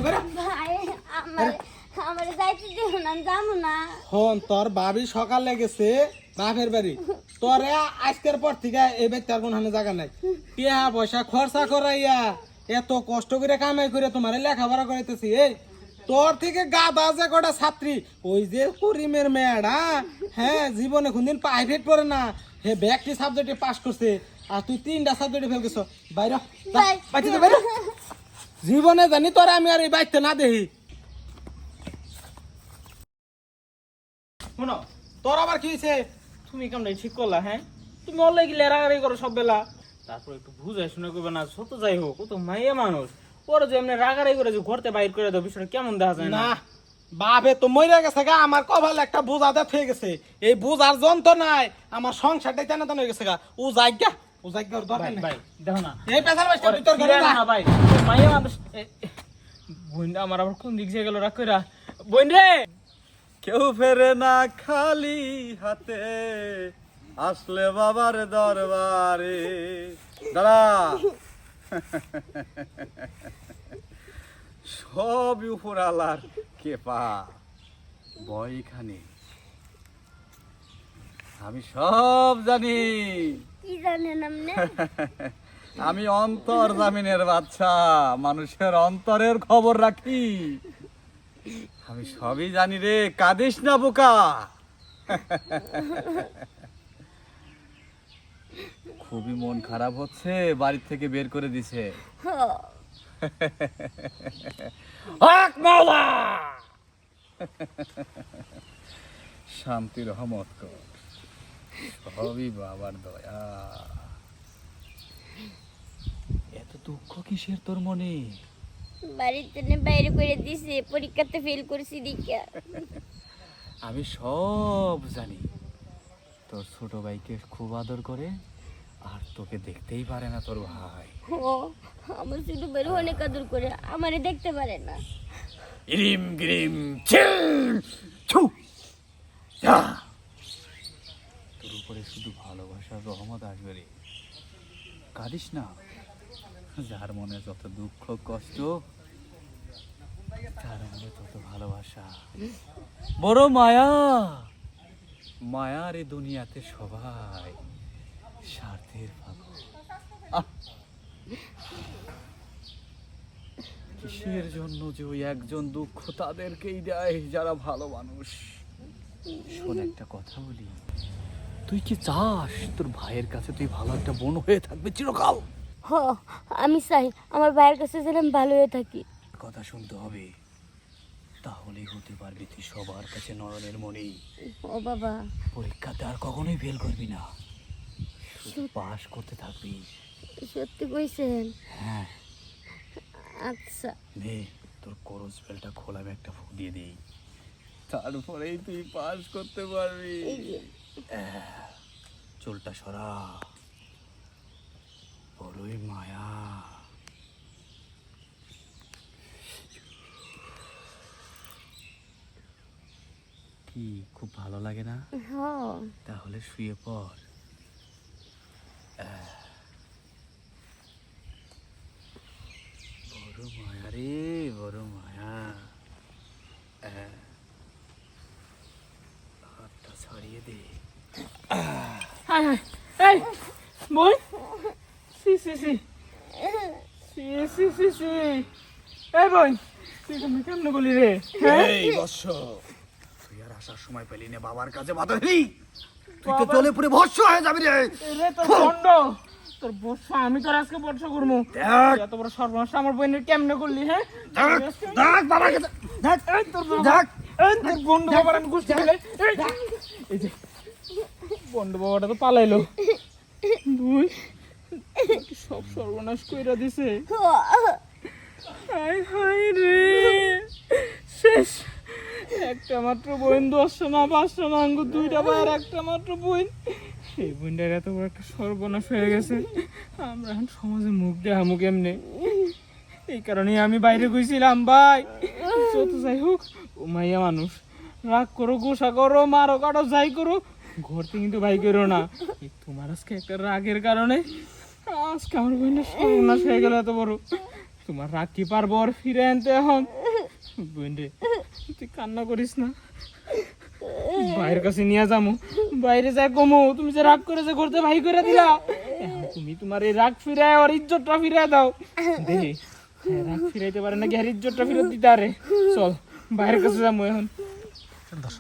বেরো ভাই আমার যাইতে দিও না, যাবো না। হন তোর ভাবি সকালে গেছে বাপের বাড়ি, তোরে আজকের পর থেকে এই বাড়িতে আর কোনো জায়গা নাই। টিয়া পয়সা খরচা করাইয়া এত কষ্ট করে কামাই করে তোমার লেখাপড়া করাইতেছি, এই তোর থেকে গাদা যে কটা ছাত্রী, ওই যে করিমের মেয়েটা, হ্যাঁ জীবনে কোনদিন প্রাইভেট পড়ে না, হে ব্যাকটি সাবজেক্টে পাস করছে, আর তুই 3টা সাবজেক্টে ফেল গেছ। বাইরে বাইতে বাইরে, জীবনে জানি তোরা আমি আর এই বাইতে না দেখি। শোনো, তোর আবার কি হয়েছে? তুমি কেমন ঠিক করলা? হ্যাঁ, তুমি অনলাইন গেলে রাগারাগি করো সব বেলা, তারপর একটু বুঝাই শুনে করবে না? ছোট যাই হোক, ও তো মাইয়া মানুষ, ওরা যে এমনি রাগারাগি করে যে ঘরতে বাইর করে দাও, বিষয়টা কেমন দেখা যায় না? না বাপে তো মরে গেছে গা, আমার কপালে একটা বোঝা দেখ হয়ে গেছে, এই বোঝার যন্ত্রণায় আমার সংসারটাই টানা টানা হয়ে গেছে গা। ও যাইগা ও যাইগা ওর দরকার নাই। ভাই দেখো না, এই পেছাল বাইস্তা ভিতর ঘরে না। না ভাই, মাইয়া মানুষ। বোন আমার আবার কোন দিক দিয়ে গেল রাগ কইরা? বোন রে, কেউ ফেরে না খালি হাতে, আসলে বাবার দরবারে। দাঁড়া, সব উপর আলার কেপা বই খানি, আমি সব জানি। কি জানেন আপনি? আমি অন্তর জামিনের বাচ্চা, মানুষের অন্তরের খবর রাখি, আমি সবই জানি রে, কাঁদিস না বোকা। খুবই মন খারাপ হচ্ছে, বাড়ি থেকে বের করে দিছে। শান্তি রহমত কর, সবই বাবার দয়া। এত দুঃখ কিসের তোর মনে? বাড়িতে বাইরে করে দিছে, পরীক্ষাতে ফেল করছি দিকে। আমি সব জানি, তোর ছোট ভাইকে খুব আদর করে, আর তোকে দেখতেই পারে না তোর ভাই। ও আমার ছোট ভাই অনেক আদর করে, আমারে দেখতে পারে না। ইরিম গিরিম চিল ছু যা, তোর উপরে শুধু ভালোবাসার রহমত আসবে রে, কাঁদিস না। যার মনে যত দুঃখ কষ্ট, তার মনে তত ভালোবাসা, বড় মায়া। মায়ার এই দুনিয়াতে সবাই স্বার্থের পাগল। কিসের জন্য যে ওই একজন দুঃখ তাদেরকেই দেয় যারা ভালো মানুষ। শোন, একটা কথা বলি, তুই কি চাস তোর ভাইয়ের কাছে তুই ভালো একটা বোন হয়ে থাকবে চিরকাল? হ, আমি চাই আমার ভাইয়ের কাছে যেন আমি ভালো হয়ে থাকি। কথা শুনতে হবে, তাহলেই হতে পারবি তুই সবার কাছে নয়নের মণি। ও বাবা, পরীক্ষাতে আর কখনোই ফেল করবি না, শুধু পাস করতে থাকবি। সত্যি কইছেন? হ্যাঁ, আচ্ছা। নে তোর করজ বেলটা খোলা, আমি একটা ফুক দিয়ে দিই, তারপরেই তুই পাস করতে পারবি। এই যে। চুলটা সরা, বড়ই মায়া। কি খুব ভালো লাগে না? হ্যাঁ। তাহলে শুয়ে পড়। বড় মায়া রে, বড় মায়া। হাতটা ছড়িয়ে দে। এই বোন, সি সি সি সি সি সি সি, এই বোন তুই কেমন বলি রে? এই বৎস, তুই আর আসার সময় পেলি না বাবার কাছে বাধা দিলি, তুই তো চলে পুরো ভস্য হয়ে যাবি রে। রে তোর বন্ড, তোর বর্ষা আমি তোর আজকে বর্ষা করবো। এত বড় সর্বনাশ আমার বোনের কেমনে করলি? হ্যাঁ দেখ বাবার কাছে, দেখ তোর দেখ তোর বন্ধু বাবার আমি গুষ্টি দিলে, এই যে বন্ধু বাবাটা তো পালাইলো, তুই সব সর্বনাশ কইরা দিছে। হায় হায় রে, শেষ। একটা মাত্র বোন, 10টা না 5টা না আঙ্গুর 2টা ভাইয়ের একটা মাত্র বোন, এই বোনটার এত বড় একটা সর্বনাশ হয়ে গেছে। আমরা এখন সমাজে মুখ দেখামু কেমনে? এই কারণে আমি বাইরে গেছিলাম ভাই। যত যাই হোক, ও মাইয়া মানুষ, রাগ করো, গোসা করো, মারো কাটো, যাই করো, ঘরতে কিন্তু ভাই করো না। এই তোমার আজকে একটা রাগের কারণে আজকে আমার বোনটা সর্বনাশ হয়ে গেল এত বড়। তোমার রাগ কি পারবো আর ফিরে আনতে এখন? বোন রে, তুই কান্না করিস না, ভাইয়ের কাছে নিয়ে যাবো, বাইরে যা কমো তুমি যে রাগ করে যে করতে ভাই করে দিলা, এখন তুমি তোমার এই রাগ ফিরায় আর ইজ্জতটা ফিরায় দাও। দেখি রাগ ফিরাইতে পারে নাকি আর ইজ্জতটা ফিরত দিতে পারে। চল বাইরের কাছে যাবো এখন।